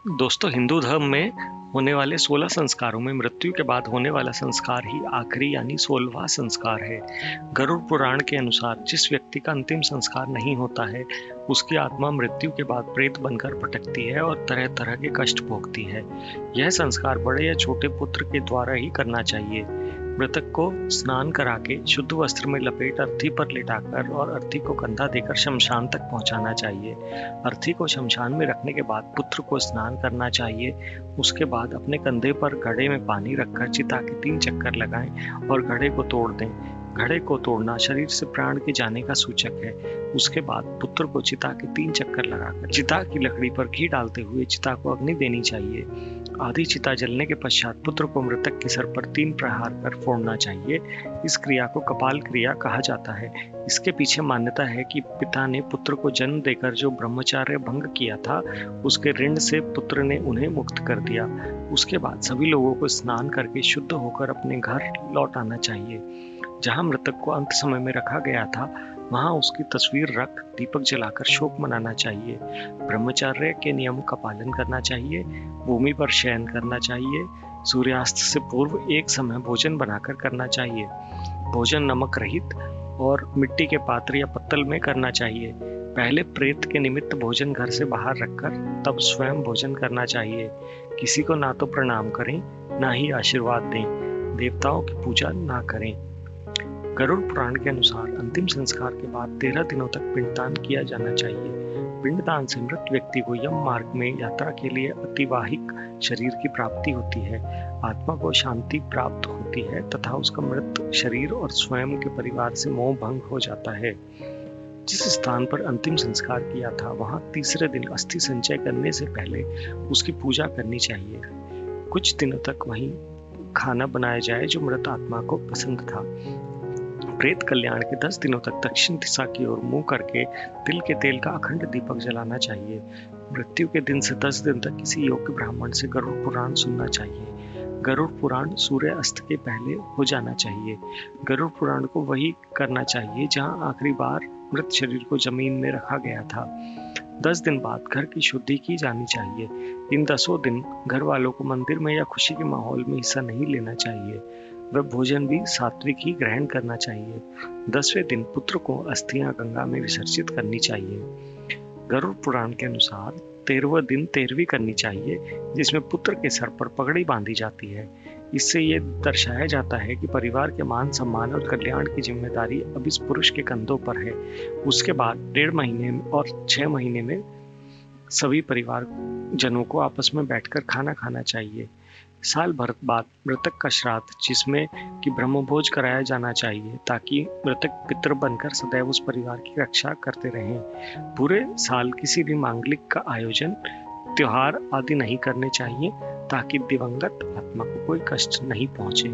दोस्तों, हिंदू धर्म में होने वाले 16 संस्कारों में मृत्यु के बाद होने वाला संस्कार ही आखिरी यानी 16वां संस्कार है। गरुड़ पुराण के अनुसार जिस व्यक्ति का अंतिम संस्कार नहीं होता है, उसकी आत्मा मृत्यु के बाद प्रेत बनकर भटकती है और तरह तरह के कष्ट भोगती है। यह संस्कार बड़े या छोटे पुत्र के द्वारा ही करना चाहिए। मृतक को स्नान करा के शुद्ध वस्त्र में लपेट अर्थी पर लिटाकर और अर्थी को कंधा देकर शमशान तक पहुंचाना चाहिए। अर्थी को शमशान में रखने के बाद पुत्र को स्नान करना चाहिए। उसके बाद अपने कंधे पर घड़े में पानी रखकर चिता के 3 चक्कर लगाएं और घड़े को तोड़ दें। घड़े को तोड़ना शरीर से प्राण के जाने का सूचक है। उसके बाद पुत्र को चिता के 3 चक्कर लगाकर चिता की लकड़ी पर घी डालते हुए चिता को अग्नि देनी चाहिए। आधी चिता जलने के पश्चात पुत्र को मृतक के सर पर 3 प्रहार कर फोड़ना चाहिए। इस क्रिया को कपाल क्रिया कहा जाता है। इसके पीछे मान्यता है कि पिता ने पुत्र को जन्म देकर जो ब्रह्मचार्य भंग किया था, उसके ऋण से पुत्र ने उन्हें मुक्त कर दिया। उसके बाद सभी लोगों को स्नान करके शुद्ध होकर अपने घर लौट आना चाहिए। जहां मृतक को अंत समय में रखा गया था, वहां उसकी तस्वीर रख दीपक जलाकर शोक मनाना चाहिए। ब्रह्मचर्य के नियम का पालन करना चाहिए। भूमि पर शयन करना चाहिए। सूर्यास्त से पूर्व एक समय भोजन बनाकर करना चाहिए। भोजन नमक रहित और मिट्टी के पात्र या पत्तल में करना चाहिए। पहले प्रेत के निमित्त भोजन घर से बाहर रखकर तब स्वयं भोजन करना चाहिए। किसी को ना तो प्रणाम करें, ना ही आशीर्वाद दें। देवताओं की पूजा ना करें। गरुड़ पुराण के अनुसार अंतिम संस्कार के बाद 13 दिनों तक पिंडदान किया जाना चाहिए। पिंडदान से मृत व्यक्ति को यम मार्ग में यात्रा के लिए अतिवाहिक शरीर की प्राप्ति होती है। आत्मा को शांति प्राप्त होती है तथा उसका मृत शरीर और स्वयं के परिवार से मोह भंग हो जाता है। जिस स्थान पर अंतिम संस्कार किया था, वहां तीसरे दिन अस्थि संचय करने से पहले उसकी पूजा करनी चाहिए। कुछ दिनों तक वहीं खाना बनाया जाए जो मृत आत्मा को पसंद था। प्रेत कल्याण के 10 दिनों तक दक्षिण दिशा की ओर मुंह करके तिल के तेल का अखंड दीपक जलाना चाहिए। मृत्यु के दिन से 10 दिन तक किसी योग्य ब्राह्मण से गरुड़ पुराण सुनना चाहिए। गरुड़ पुराण सूर्य अस्त के पहले हो जाना चाहिए। गरुड़ पुराण को वही करना चाहिए जहां आखिरी बार मृत शरीर को जमीन में रखा गया था। 10 दिन बाद घर की शुद्धि की जानी चाहिए। इन 10 दिन घर वालों को मंदिर में या खुशी के माहौल में हिस्सा नहीं लेना चाहिए। वह भोजन भी सात्विक ही ग्रहण करना चाहिए। 10वें दिन पुत्र को अस्थियां गंगा में विसर्जित करनी चाहिए। गरुड़ पुराण के अनुसार 13वां दिन 13वीं करनी चाहिए, जिसमें पुत्र के सर पर पगड़ी बांधी जाती है। इससे ये दर्शाया जाता है कि परिवार के मान सम्मान और कल्याण की जिम्मेदारी अब इस पुरुष के कंधों पर है। उसके बाद 1.5 महीने और 6 महीने में सभी परिवार जनों को आपस में बैठकर खाना खाना चाहिए। साल भर बाद मृतक का श्राद्ध, जिसमें कि ब्रह्मभोज कराया जाना चाहिए, ताकि मृतक पितृ बनकर सदैव उस परिवार की रक्षा करते रहें। पूरे साल किसी भी मांगलिक का आयोजन, त्योहार आदि नहीं करने चाहिए, ताकि दिवंगत आत्मा को कोई कष्ट नहीं पहुंचे।